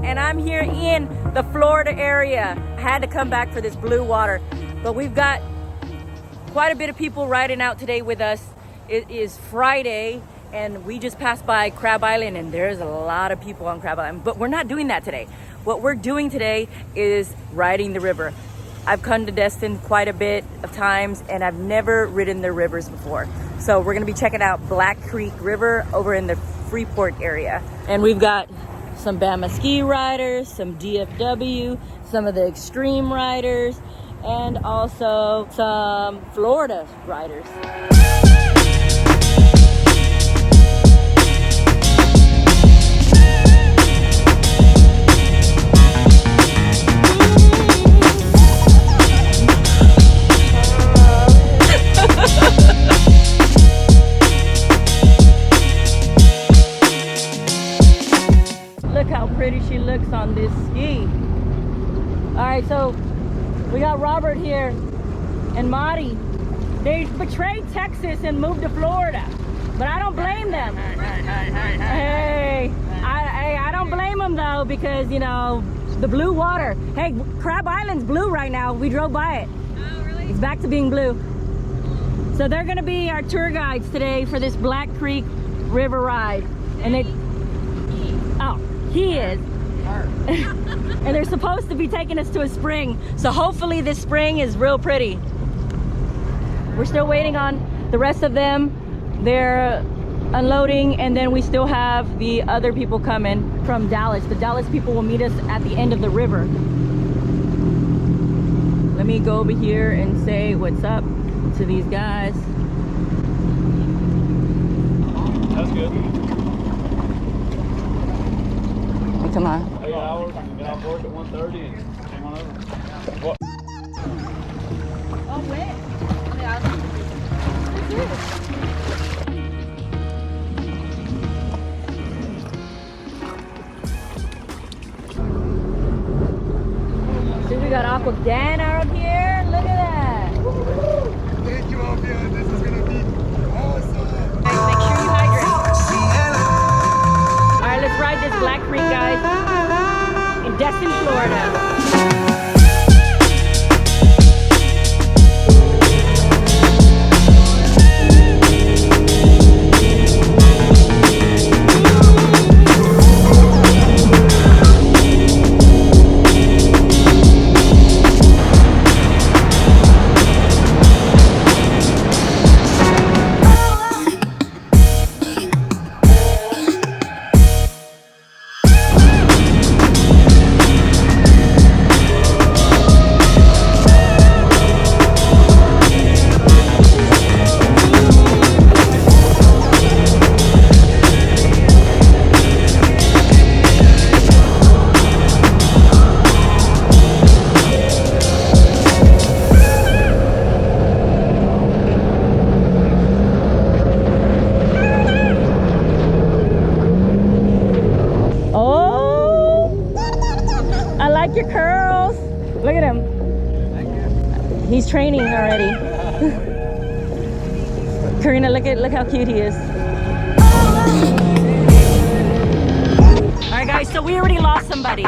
and I'm here in the Florida area. I had to come back for this blue water, but we've got quite a bit of people riding out today with us. It is Friday, and we just passed by Crab Island, and there's a lot of people on Crab Island, but we're not doing that today. What we're doing today is riding the river. I've come to Destin quite a bit of times, and I've never ridden the rivers before. So we're gonna be checking out Black Creek River over in the Freeport area. And we've got some Bama ski riders, some DFW, some of the extreme riders, and also some Florida riders. Look how pretty she looks on this ski. All right, so we got Robert here and Marty. They betrayed Texas and moved to Florida, but I don't blame them. Hey, I don't blame them though, because you know, the blue water. Hey, Crab Island's blue right now. We drove by it. Oh, really? It's back to being blue. So they're gonna be our tour guides today for this Black Creek River ride. And they, oh, he is. And they're supposed to be taking us to a spring. So hopefully this spring is real pretty. We're still waiting on the rest of them. They're unloading, and then we still have the other people coming from Dallas. The Dallas people will meet us at the end of the river. Let me go over here and say what's up to these guys. That's good. Come on. 8 hours, and get off work at 1:30 and came on over. What? Oh, wait. Yeah. See, we got Aqua Dan out here. Look at that. Thank you, Alvia. This is gonna be awesome. Guys, make sure you hydrate. All right, let's ride this Black Creek, guys, in Destin, Florida. Your curls. Look at him. He's training already. Karina, look how cute he is. All right, guys. So we already lost somebody.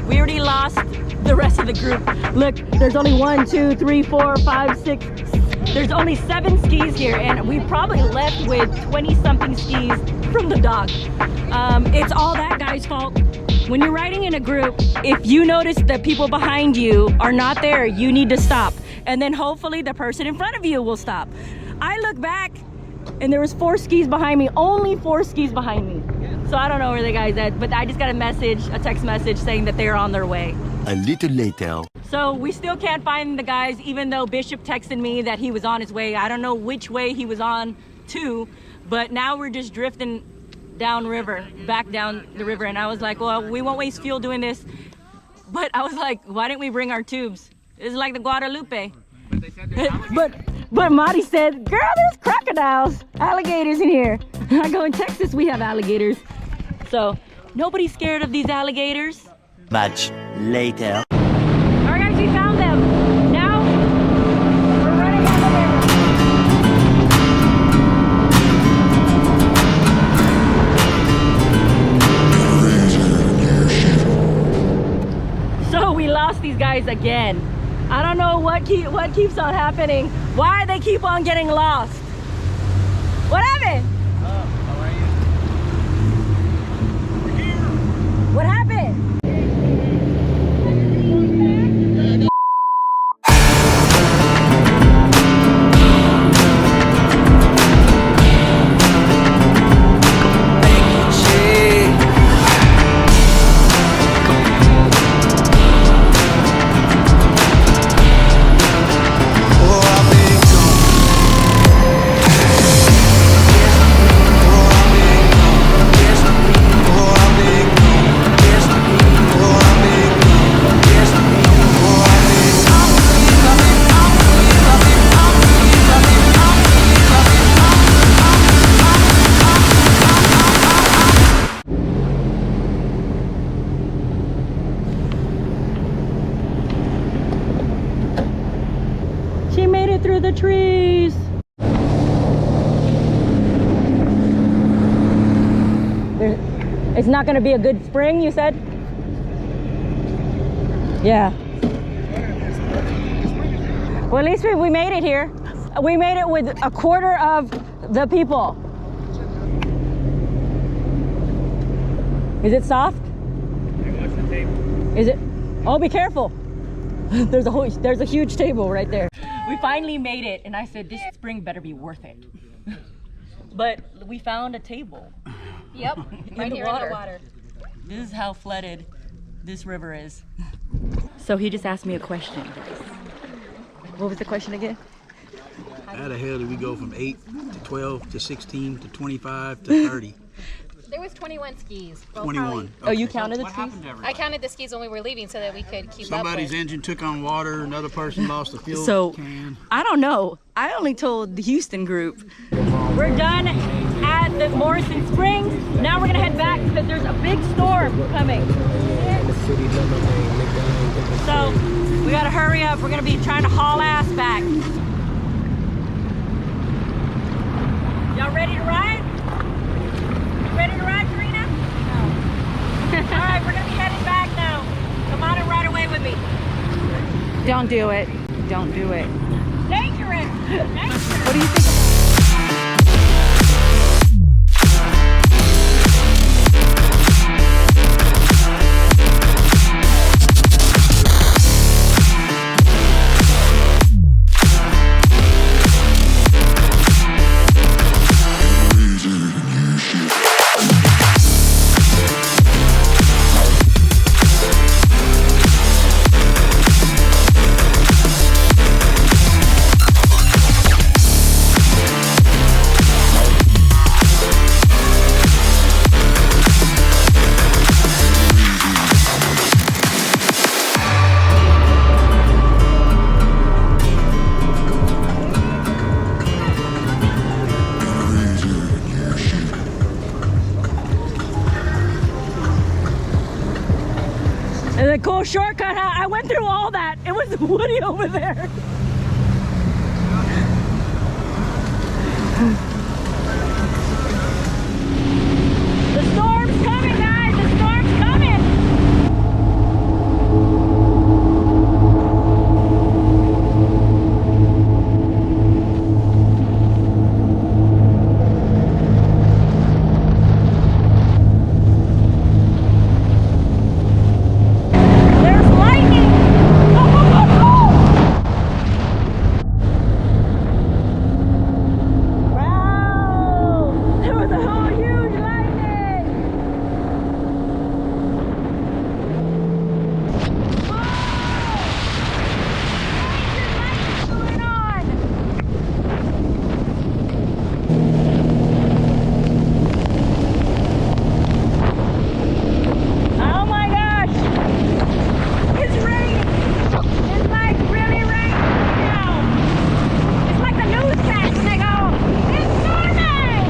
We already lost the rest of the group. Look, there's only 1, 2, 3, 4, 5, 6. There's only 7 skis here, and we probably left with 20-something skis from the dock. It's all that guy's fault. When you're riding in a group, if you notice that people behind you are not there, you need to stop. And then hopefully the person in front of you will stop. I look back and there was 4 skis behind me, only 4 skis behind me. So I don't know where the guy's at, but I just got a text message saying that they're on their way. A little later. So we still can't find the guys, even though Bishop texted me that he was on his way. I don't know which way he was on to, but now we're just drifting downriver, back down the river, and I was like, well, we won't waste fuel doing this. But I was like, why didn't we bring our tubes? It's like the Guadalupe. But Marty said, girl, there's crocodiles, alligators in here. I go, in Texas we have alligators, so nobody's scared of these alligators. Much later. All right, guys, we found them. Now we're running down the river. lost these guys again. I don't know what keeps on happening. Why they keep on getting lost. What happened? How are you? What happened? She made it through the trees. It's not going to be a good spring, you said? Yeah. Well, at least we made it here. We made it with a quarter of the people. Is it soft? Is it? Oh, be careful. There's a huge table right there. We finally made it, and I said this spring better be worth it. But we found a table. Yep, right here in the water. This is how flooded this river is. So he just asked me a question. What was the question again? How the hell did we go from 8 to 12 to 16 to 25 to 30? There was 21 skis. Well, 21. Oh, you counted the skis? I counted the skis when we were leaving so that we could keep Somebody's up with. engine took on water, another person lost the fuel So, can. I don't know. I only told the Houston group. We're done at the Morrison Springs. Now we're gonna head back because there's a big storm coming. So, we gotta hurry up. We're gonna be trying to haul ass back. Y'all ready to ride? You ready to ride, Karina? No. All right, we're gonna be heading back now. Come on and ride away with me. Don't do it. Don't do it. Dangerous. What do you think? It's a cool shortcut, huh? I went through all that. It was woody over there. The storm's coming, guys. The storm's coming. There's lightning. Go, go, go, go. Wow. There was a whole huge lightning. Whoa. Major lightning going on. Oh my gosh! It's raining! It's like really raining now! It's like the newscast and they go, it's storming!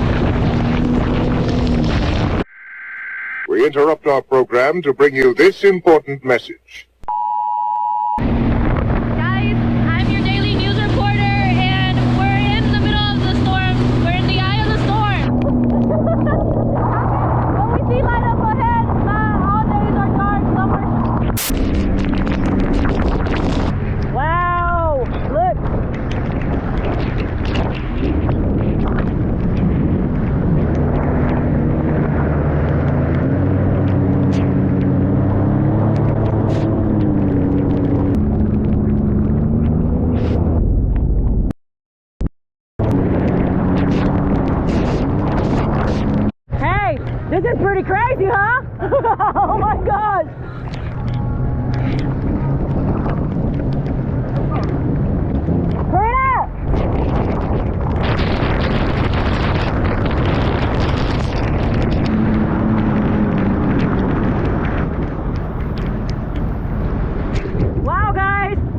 We interrupt our program to bring you this important message. Guys, I'm your daily news reporter, and we're in the middle of the storm. We're in the eye of the storm. What we see light up ahead, all days are dark,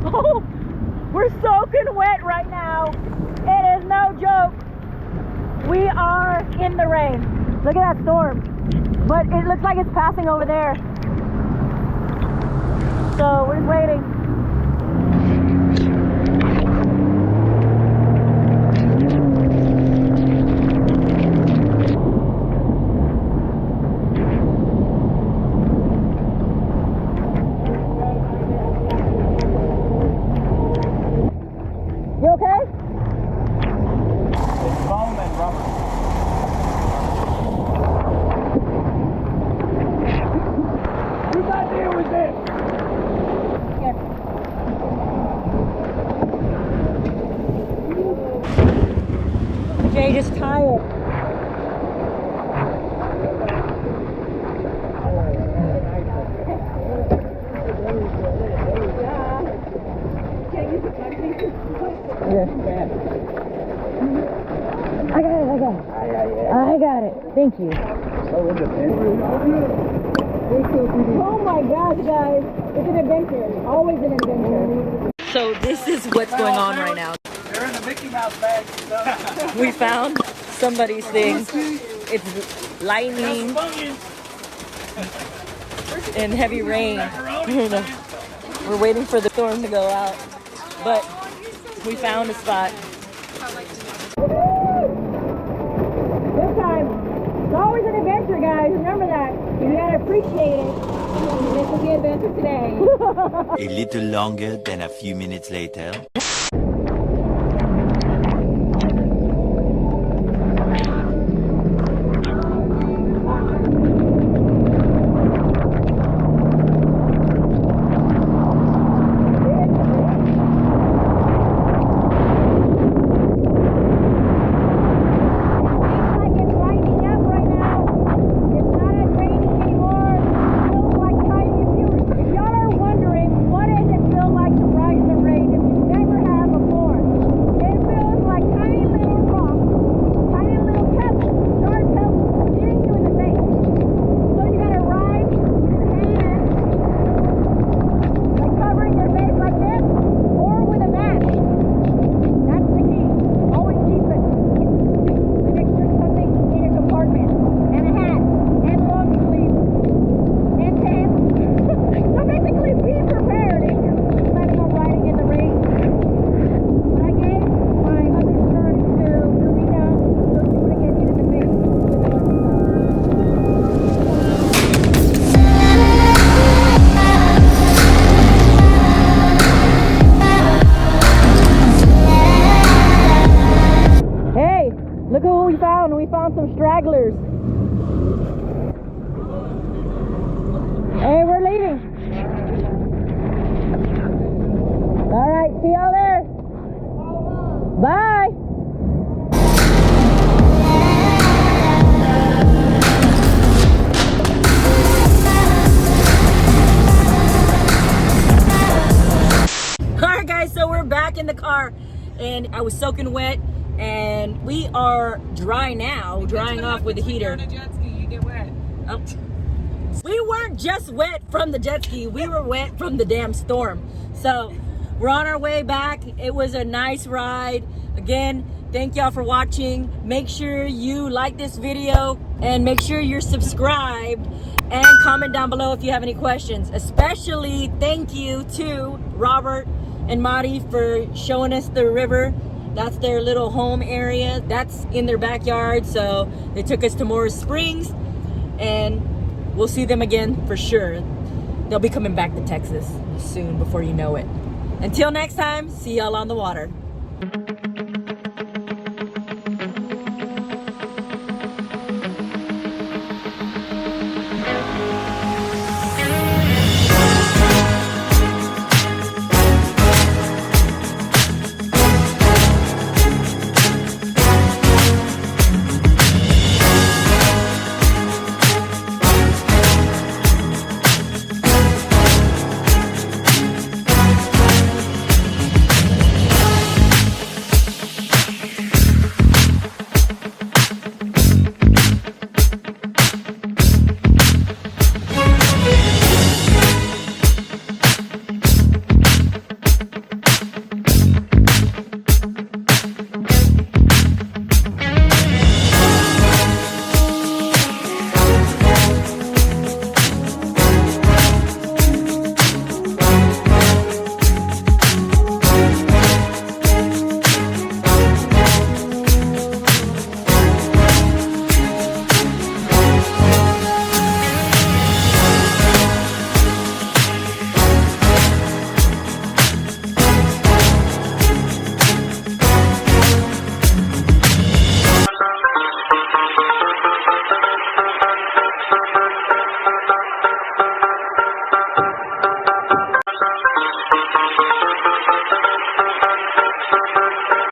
Oh, we're soaking wet right now. It is no joke. We are in the rain. Look at that storm. But it looks like it's passing over there. So we're just waiting. You okay? It's foam and rubber. Whose idea was this? Jay, just tie it. I got it. Thank you. Oh my gosh, guys. It's an adventure. Always an adventure. So this is what's going on right now. They're in the Mickey Mouse bag and stuff. We found somebody's thing. It's lightning and heavy rain. We're waiting for the storm to go out. But we found a spot. This time, it's always an adventure, guys. Remember that. You gotta appreciate it. This will be an adventure today. A little longer than a few minutes later. Look who we found. We found some stragglers. Hey, we're leaving. All right, see y'all there. Bye. All right, guys, so we're back in the car and I was soaking wet. And we are dry now, drying off with the heater. On a jet ski, you get wet. Oh. We weren't just wet from the jet ski, we were wet from the damn storm. So we're on our way back. It was a nice ride. Again, thank y'all for watching. Make sure you like this video and make sure you're subscribed and comment down below if you have any questions. Especially thank you to Robert and Mari for showing us the river. That's their little home area. That's in their backyard. So they took us to Morris Springs and we'll see them again for sure. They'll be coming back to Texas soon before you know it. Until next time, see y'all on the water.